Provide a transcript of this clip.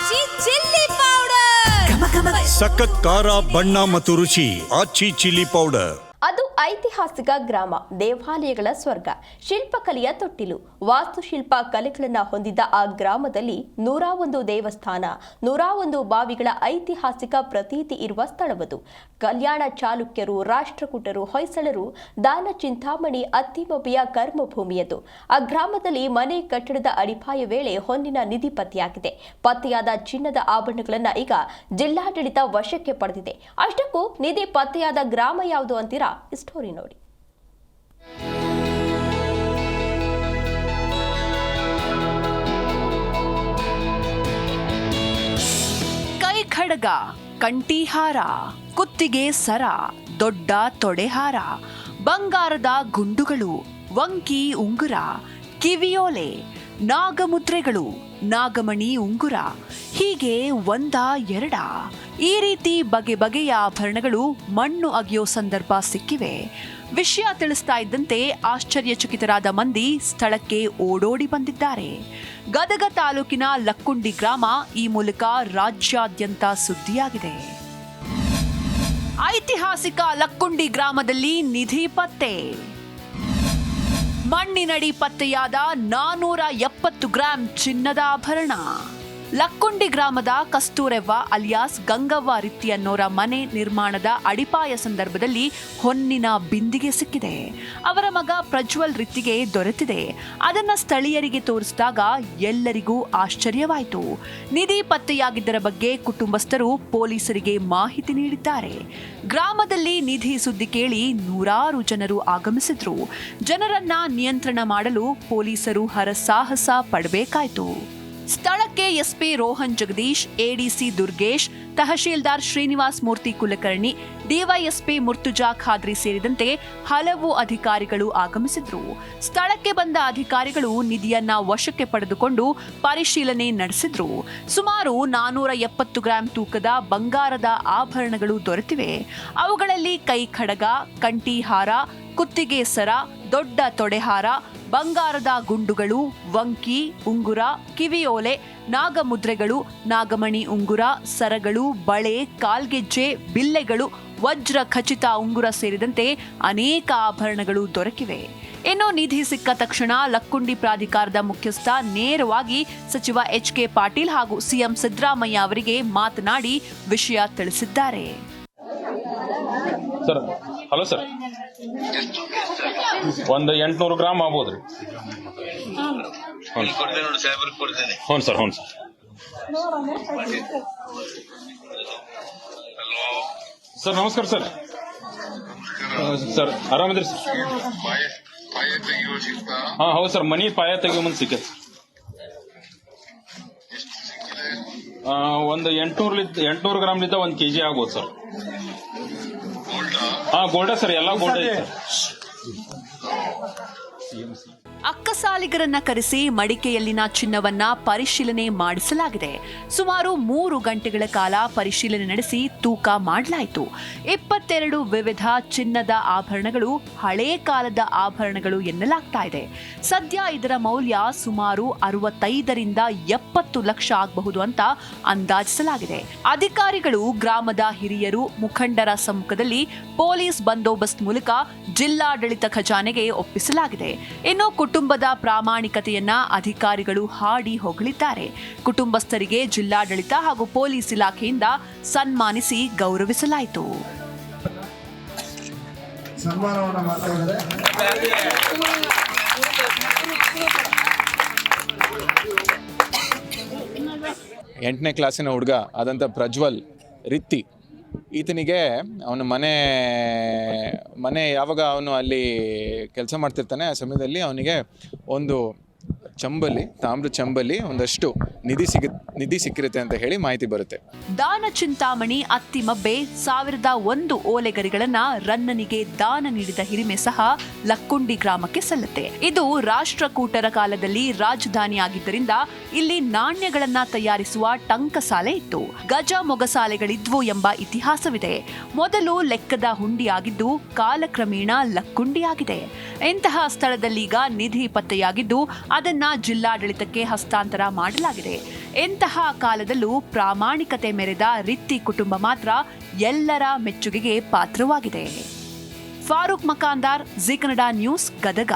ಆಚಿ chilli powder ಸಖತ್ ಖಾರ ಬಣ್ಣ ಮತ್ತು ರುಚಿ ಆಚಿ ಚಿಲ್ಲಿ ಪೌಡರ್. ಅದು ಐತಿಹಾಸಿಕ ಗ್ರಾಮ, ದೇವಾಲಯಗಳ ಸ್ವರ್ಗ, ಶಿಲ್ಪಕಲೆಯ ತೊಟ್ಟಿಲು, ವಾಸ್ತುಶಿಲ್ಪ ಕಲೆಗಳನ್ನು ಹೊಂದಿದ್ದ ಆ ಗ್ರಾಮದಲ್ಲಿ 101 ದೇವಸ್ಥಾನ, 101 ಬಾವಿಗಳ ಐತಿಹಾಸಿಕ ಪ್ರತೀತಿ ಇರುವ ಸ್ಥಳವದು. ಕಲ್ಯಾಣ ಚಾಲುಕ್ಯರು, ರಾಷ್ಟ್ರಕೂಟರು, ಹೊಯ್ಸಳರು, ದಾನ ಚಿಂತಾಮಣಿ, ಅತ್ತಿಮಬ್ಬೆಯ ಕರ್ಮಭೂಮಿಯದು. ಆ ಗ್ರಾಮದಲ್ಲಿ ಮನೆ ಕಟ್ಟಡದ ಅಡಿಪಾಯ ವೇಳೆ ಹೊನ್ನಿನ ನಿಧಿ ಪತ್ತೆಯಾಗಿದೆ. ಪತ್ತೆಯಾದ ಚಿನ್ನದ ಆಭರಣಗಳನ್ನು ಈಗ ಜಿಲ್ಲಾಡಳಿತ ವಶಕ್ಕೆ ಪಡೆದಿದೆ. ಅಷ್ಟಕ್ಕೂ ನಿಧಿ ಪತ್ತೆಯಾದ ಗ್ರಾಮ ಯಾವುದು ಅಂತೀರಾ? ಈ ಸ್ಟೋರಿ ನೋಡಿ. ಕೈ ಖಡ್ಗ, ಕಂಠೀಹಾರ, ಕುತ್ತಿಗೆ ಸರ, ದೊಡ್ಡ ತೊಡೆಹಾರ, ಬಂಗಾರದ ಗುಂಡುಗಳು, ವಂಕಿ ಉಂಗುರ, ಕಿವಿಯೋಲೆ, ನಾಗಮುದ್ರೆಗಳು, ನಾಗಮಣಿ ಉಂಗುರ, ಹೀಗೆ ಒಂದ ಎರಡ ಈ ರೀತಿ ಬಗೆ ಬಗೆಯ ಆಭರಣಗಳು ಮಣ್ಣು ಅಗೆಯೋ ಸಂದರ್ಭ ಸಿಕ್ಕಿವೆ. ವಿಷಯ ತಿಳಿಸ್ತಾ ಇದ್ದಂತೆ ಆಶ್ಚರ್ಯಚಕಿತರಾದ ಮಂದಿ ಸ್ಥಳಕ್ಕೆ ಓಡೋಡಿ ಬಂದಿದ್ದಾರೆ. ಗದಗ ತಾಲೂಕಿನ ಲಕ್ಕುಂಡಿ ಗ್ರಾಮ ಈ ಮೂಲಕ ರಾಜ್ಯಾದ್ಯಂತ ಸುದ್ದಿಯಾಗಿದೆ. ಐತಿಹಾಸಿಕ ಲಕ್ಕುಂಡಿ ಗ್ರಾಮದಲ್ಲಿ ನಿಧಿ ಪತ್ತೆ. ಮಣ್ಣಿನಡಿ ಪತ್ತೆಯಾದ 470 ಗ್ರಾಂ ಚಿನ್ನದ ಆಭರಣ. ಲಕ್ಕುಂಡಿ ಗ್ರಾಮದ ಕಸ್ತೂರೆವ್ವ ಅಲಿಯಾಸ್ ಗಂಗವ್ವ ರಿತ್ತಿ ಅನ್ನೋರ ಮನೆ ನಿರ್ಮಾಣದ ಅಡಿಪಾಯ ಸಂದರ್ಭದಲ್ಲಿ ಹೊನ್ನಿನ ಬಿಂದಿಗೆ ಸಿಕ್ಕಿದೆ. ಅವರ ಮಗ ಪ್ರಜ್ವಲ್ ರಿತ್ತಿಗೆ ದೊರೆತಿದೆ. ಅದನ್ನ ಸ್ಥಳೀಯರಿಗೆ ತೋರಿಸಿದಾಗ ಎಲ್ಲರಿಗೂ ಆಶ್ಚರ್ಯವಾಯಿತು. ನಿಧಿ ಪತ್ತೆಯಾಗಿದ್ದರ ಬಗ್ಗೆ ಕುಟುಂಬಸ್ಥರು ಪೊಲೀಸರಿಗೆ ಮಾಹಿತಿ ನೀಡಿದ್ದಾರೆ. ಗ್ರಾಮದಲ್ಲಿ ನಿಧಿ ಸುದ್ದಿ ಕೇಳಿ ನೂರಾರು ಜನರು ಆಗಮಿಸಿದ್ರು. ಜನರನ್ನ ನಿಯಂತ್ರಣ ಮಾಡಲು ಪೊಲೀಸರು ಹರಸಾಹಸ ಪಡಬೇಕಾಯಿತು. ಸ್ಥಳಕ್ಕೆ SP Rohan Jagadish, ADC Durgesh, tahsildar Srinivas Murthy Kulkarni, DYSP Murtuza Khadri ಸೇರಿದಂತೆ ಹಲವು ಅಧಿಕಾರಿಗಳು ಆಗಮಿಸಿದ್ರು. ಸ್ಥಳಕ್ಕೆ ಬಂದ ಅಧಿಕಾರಿಗಳು ನಿಧಿಯನ್ನ ವಶಕ್ಕೆ ಪಡೆದುಕೊಂಡು ಪರಿಶೀಲನೆ ನಡೆಸಿದ್ರು. ಸುಮಾರು 470 ಗ್ರಾಂ ತೂಕದ ಬಂಗಾರದ ಆಭರಣಗಳು ದೊರೆತಿವೆ. ಅವುಗಳಲ್ಲಿ ಕೈ ಖಡ್ಗ, ಕಂಠೀಹಾರ, ಕುತ್ತಿಗೆ ಸರ, ದೊಡ್ಡ ತೊಡೆಹಾರ, ಬಂಗಾರದ ಗುಂಡುಗಳು, ವಂಕಿ ಉಂಗುರ, ಕಿವಿಯೋಲೆ, ನಾಗಮುದ್ರೆಗಳು, ನಾಗಮಣಿ ಉಂಗುರ, ಸರಗಳು, ಬಳೆ, ಕಾಲ್ಗೆಜ್ಜೆ, ಬಿಲ್ಲೆಗಳು, ವಜ್ರ ಖಚಿತ ಉಂಗುರ ಸೇರಿದಂತೆ ಅನೇಕ ಆಭರಣಗಳು ದೊರಕಿವೆ. ಇನ್ನು ನಿಧಿ ಸಿಕ್ಕ ತಕ್ಷಣ ಲಕ್ಕುಂಡಿ ಪ್ರಾಧಿಕಾರದ ಮುಖ್ಯಸ್ಥ ನೇರವಾಗಿ ಸಚಿವ HK ಪಾಟೀಲ್ ಹಾಗೂ ಸಿಎಂ ಸಿದ್ದರಾಮಯ್ಯ ಅವರಿಗೆ ಮಾತನಾಡಿ ವಿಷಯ ತಿಳಿಸಿದ್ದಾರೆ. ಸರ್, ಹಲೋ ಸರ್, ಒಂದು 800 ಗ್ರಾಮ್ ಆಗ್ಬೋದ್ರಿ. ಹ್ಞೂ ಸರ್, ಹ್ಞೂ ಸರ್. ಸರ್ ನಮಸ್ಕಾರ ಸರ್. ಸರ್ ಆರಾಮದ್ರಿ ಸರ್? ಹಾಂ ಹೌದು ಸರ್, ಮನಿ ಪಾಯ ತೆಗಿಯೋ ಮುಂದೆ ಸಿಕ್ಕೈತೆ. ಒಂದು 800 ಗ್ರಾಮ್ಲಿದ್ದ 1 kg ಆಗ್ಬೋದು ಸರ್. ಗೋಲ್ಡ ಸರ್, ಎಲ್ಲ ಗೋಲ್ಡ್ ಐತೆ ಸರ್. ಅಕ್ಕಸಾಲಿಗರನ್ನ ಕರೆಸಿ ಮಡಿಕೆಯಲ್ಲಿನ ಚಿನ್ನವನ್ನ ಪರಿಶೀಲನೆ ಮಾಡಿಸಲಾಗಿದೆ. ಸುಮಾರು 3 ಗಂಟೆಗಳ ಕಾಲ ಪರಿಶೀಲನೆ ನಡೆಸಿ ತೂಕ ಮಾಡಲಾಯಿತು. 22 ವಿವಿಧ ಚಿನ್ನದ ಆಭರಣಗಳು ಹಳೇ ಕಾಲದ ಆಭರಣಗಳು ಎನ್ನಲಾಗ್ತಾ ಇದೆ. ಸದ್ಯ ಇದರ ಮೌಲ್ಯ ಸುಮಾರು 65ರಿಂದ 70 ಲಕ್ಷ ಆಗಬಹುದು ಅಂತ ಅಂದಾಜಿಸಲಾಗಿದೆ. ಅಧಿಕಾರಿಗಳು, ಗ್ರಾಮದ ಹಿರಿಯರು, ಮುಖಂಡರ ಸಮ್ಮುಖದಲ್ಲಿ ಪೊಲೀಸ್ ಬಂದೋಬಸ್ತ್ ಮೂಲಕ ಜಿಲ್ಲಾಡಳಿತ ಖಜಾನೆಗೆ ಒಪ್ಪಿಸಲಾಗಿದೆ. ಇನ್ನು ಕುಟುಂಬದ ಪ್ರಾಮಾಣಿಕತೆಯನ್ನ ಅಧಿಕಾರಿಗಳು ಹಾಡಿ ಹೊಗಳಿದ್ದಾರೆ. ಕುಟುಂಬಸ್ಥರಿಗೆ ಜಿಲ್ಲಾಡಳಿತ ಹಾಗೂ ಪೊಲೀಸ್ ಇಲಾಖೆಯಿಂದ ಸನ್ಮಾನಿಸಿ ಗೌರವಿಸಲಾಯಿತು. ಎಂಟನೇ ಕ್ಲಾಸಿನ ಹುಡುಗ ಆದಂಥ ಪ್ರಜ್ವಲ್ ರಿತ್ತಿ, ಈತನಿಗೆ ಅವನ ಮನೆ ಯಾವಾಗ ಅವನು ಅಲ್ಲಿ ಕೆಲಸ ಮಾಡ್ತಿರ್ತಾನೆ ಆ ಸಮಯದಲ್ಲಿ ಅವನಿಗೆ ಒಂದು ತಾಮ್ರ ಚಂಬಲಿ ಒಂದಷ್ಟು ನಿಧಿ ಸಿಕ್ಕಿರುತ್ತೆ ಅಂತ ಹೇಳಿ ಮಾಹಿತಿ ಬರುತ್ತೆ. ದಾನ ಚಿಂತಾಮಣಿ ಅತ್ತಿಮಬ್ಬೆ 1001 ಓಲೆಗರಿಗಳನ್ನ ರನ್ನನಿಗೆ ದಾನ ನೀಡಿದ ಹಿರಿಮೆ ಸಹ ಲಕ್ಕುಂಡಿ ಗ್ರಾಮಕ್ಕೆ ಸಲ್ಲುತ್ತೆ. ಇದು ರಾಷ್ಟ್ರಕೂಟರ ಕಾಲದಲ್ಲಿ ರಾಜಧಾನಿಯಾಗಿದ್ದರಿಂದ ಇಲ್ಲಿ ನಾಣ್ಯಗಳನ್ನ ತಯಾರಿಸುವ ಟಂಕಸಾಲೆ ಇತ್ತು. ಗಜ ಮೊಗಸಾಲೆಗಳಿದ್ವು ಎಂಬ ಇತಿಹಾಸವಿದೆ. ಮೊದಲು ಲೆಕ್ಕದ ಹುಂಡಿಯಾಗಿದ್ದು ಕಾಲಕ್ರಮೇಣ ಲಕ್ಕುಂಡಿಯಾಗಿದೆ. ಇಂತಹ ಸ್ಥಳದಲ್ಲೀಗ ನಿಧಿ ಪತ್ತೆಯಾಗಿದ್ದು ಅದನ್ನ ಜಿಲ್ಲಾಡಳಿತಕ್ಕೆ ಹಸ್ತಾಂತರ ಮಾಡಲಾಗಿದೆ. ಎಂತಹ ಕಾಲದಲ್ಲೂ ಪ್ರಾಮಾಣಿಕತೆ ಮೆರೆದ ರಿತ್ತಿ ಕುಟುಂಬ ಮಾತ್ರ ಎಲ್ಲರ ಮೆಚ್ಚುಗೆಗೆ ಪಾತ್ರವಾಗಿದೆ. ಫಾರೂಕ್ ಮಕಾಂದಾರ್, ಜೀ ಕನ್ನಡ ನ್ಯೂಸ್, ಗದಗ.